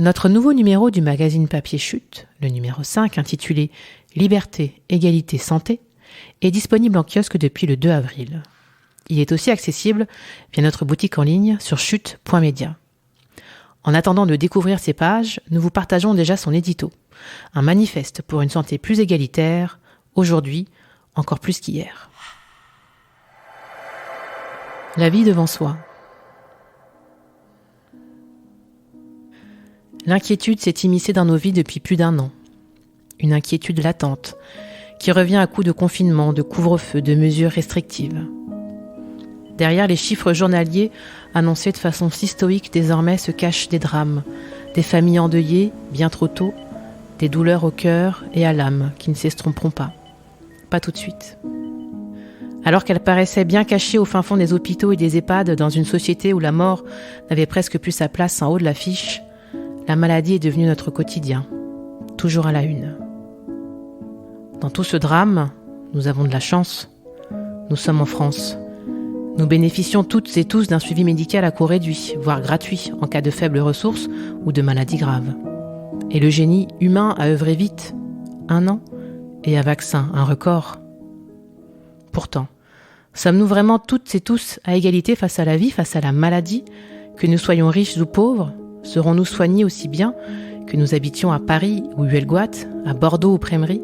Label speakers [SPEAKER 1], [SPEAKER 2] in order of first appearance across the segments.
[SPEAKER 1] Notre nouveau numéro du magazine papier Chute, le numéro 5, intitulé « Liberté, égalité, santé », est disponible en kiosque depuis le 2 avril. Il est aussi accessible via notre boutique en ligne sur chute.media. En attendant de découvrir ces pages, nous vous partageons déjà son édito, un manifeste pour une santé plus égalitaire, aujourd'hui encore plus qu'hier. La vie devant soi. L'inquiétude s'est immiscée dans nos vies depuis plus d'1 an. Une inquiétude latente, qui revient à coups de confinement, de couvre-feu, de mesures restrictives. Derrière les chiffres journaliers annoncés de façon si stoïque désormais se cachent des drames, des familles endeuillées, bien trop tôt, des douleurs au cœur et à l'âme qui ne s'estomperont pas. Pas tout de suite. Alors qu'elles paraissaient bien cachées au fin fond des hôpitaux et des EHPAD dans une société où la mort n'avait presque plus sa place en haut de l'affiche, la maladie est devenue notre quotidien, toujours à la une. Dans tout ce drame, nous avons de la chance. Nous sommes en France. Nous bénéficions toutes et tous d'un suivi médical à coût réduit, voire gratuit, en cas de faibles ressources ou de maladies graves. Et le génie humain a œuvré vite, 1 an, et un vaccin, un record. Pourtant, sommes-nous vraiment toutes et tous à égalité face à la vie, face à la maladie, que nous soyons riches ou pauvres? Serons-nous soignés aussi bien que nous habitions à Paris ou Huelgoat, à Bordeaux ou Prémery,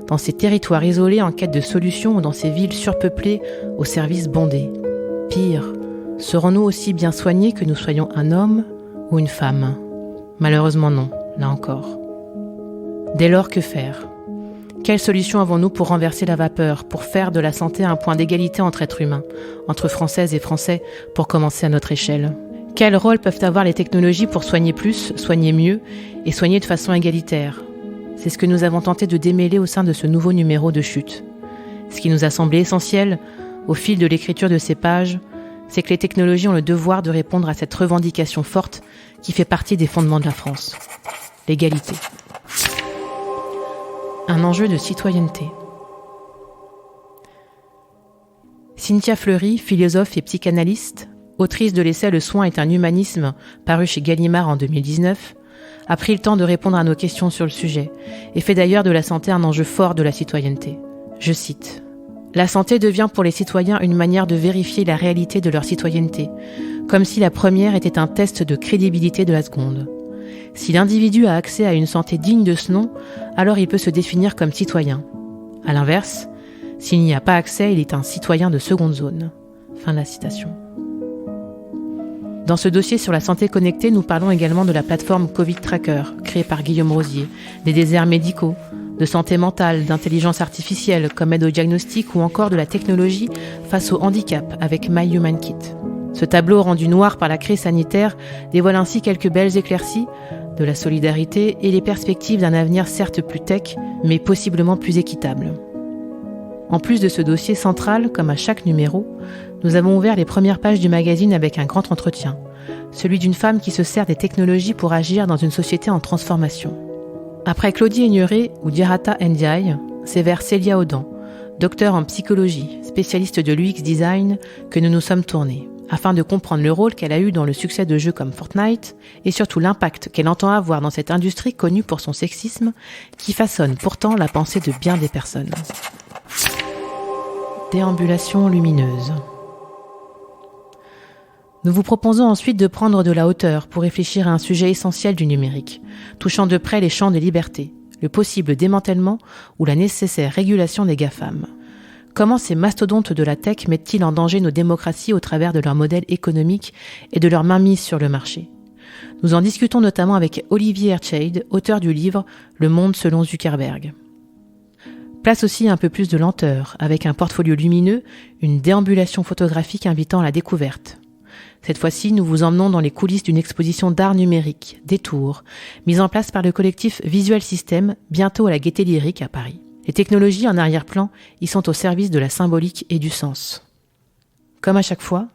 [SPEAKER 1] dans ces territoires isolés en quête de solutions ou dans ces villes surpeuplées aux services bondés? Pire, serons-nous aussi bien soignés que nous soyons un homme ou une femme? Malheureusement non, là encore. Dès lors, que faire? Quelle solution avons-nous pour renverser la vapeur, pour faire de la santé un point d'égalité entre êtres humains, entre Françaises et Français, pour commencer à notre échelle? Quel rôle peuvent avoir les technologies pour soigner plus, soigner mieux et soigner de façon égalitaire? C'est ce que nous avons tenté de démêler au sein de ce nouveau numéro de Chute. Ce qui nous a semblé essentiel, au fil de l'écriture de ces pages, c'est que les technologies ont le devoir de répondre à cette revendication forte qui fait partie des fondements de la France. L'égalité. Un enjeu de citoyenneté. Cynthia Fleury, philosophe et psychanalyste, autrice de l'essai « Le soin est un humanisme » paru chez Gallimard en 2019, a pris le temps de répondre à nos questions sur le sujet et fait d'ailleurs de la santé un enjeu fort de la citoyenneté. Je cite : « La santé devient pour les citoyens une manière de vérifier la réalité de leur citoyenneté, comme si la première était un test de crédibilité de la seconde. Si l'individu a accès à une santé digne de ce nom, alors il peut se définir comme citoyen. À l'inverse, s'il n'y a pas accès, il est un citoyen de seconde zone. » Fin de la citation. Dans ce dossier sur la santé connectée, nous parlons également de la plateforme Covid Tracker, créée par Guillaume Rosier, des déserts médicaux, de santé mentale, d'intelligence artificielle comme aide au diagnostic ou encore de la technologie face au handicap avec My Human Kit. Ce tableau rendu noir par la crise sanitaire dévoile ainsi quelques belles éclaircies, de la solidarité et les perspectives d'un avenir certes plus tech, mais possiblement plus équitable. En plus de ce dossier central, comme à chaque numéro, nous avons ouvert les premières pages du magazine avec un grand entretien, celui d'une femme qui se sert des technologies pour agir dans une société en transformation. Après Claudie Aigneret ou Dhyarata Ndiaye, c'est vers Célia Audan, docteur en psychologie, spécialiste de l'UX design, que nous nous sommes tournés, afin de comprendre le rôle qu'elle a eu dans le succès de jeux comme Fortnite et surtout l'impact qu'elle entend avoir dans cette industrie connue pour son sexisme, qui façonne pourtant la pensée de bien des personnes. Déambulation lumineuse. Nous vous proposons ensuite de prendre de la hauteur pour réfléchir à un sujet essentiel du numérique, touchant de près les champs des libertés, le possible démantèlement ou la nécessaire régulation des GAFAM. Comment ces mastodontes de la tech mettent-ils en danger nos démocraties au travers de leur modèle économique et de leur mainmise sur le marché? Nous en discutons notamment avec Olivier Ertscheid, auteur du livre « Le monde selon Zuckerberg ». Place aussi un peu plus de lenteur, avec un portfolio lumineux, une déambulation photographique invitant à la découverte. Cette fois-ci, nous vous emmenons dans les coulisses d'une exposition d'art numérique, Détour, mise en place par le collectif Visual System, bientôt à la Gaîté Lyrique à Paris. Les technologies en arrière-plan y sont au service de la symbolique et du sens. Comme à chaque fois,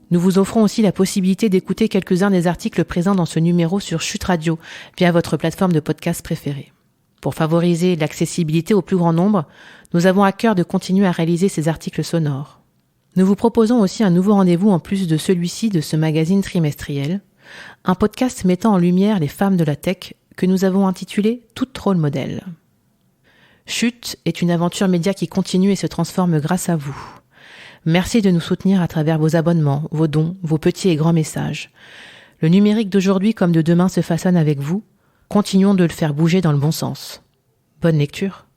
[SPEAKER 1] nous vous offrons aussi la possibilité d'écouter quelques-uns des articles présents dans ce numéro sur Chute Radio via votre plateforme de podcast préférée. Pour favoriser l'accessibilité au plus grand nombre, nous avons à cœur de continuer à réaliser ces articles sonores. Nous vous proposons aussi un nouveau rendez-vous en plus de celui-ci de ce magazine trimestriel, un podcast mettant en lumière les femmes de la tech que nous avons intitulé « Toutes rôle modèle ». Chute est une aventure média qui continue et se transforme grâce à vous. Merci de nous soutenir à travers vos abonnements, vos dons, vos petits et grands messages. Le numérique d'aujourd'hui comme de demain se façonne avec vous. Continuons de le faire bouger dans le bon sens. Bonne lecture.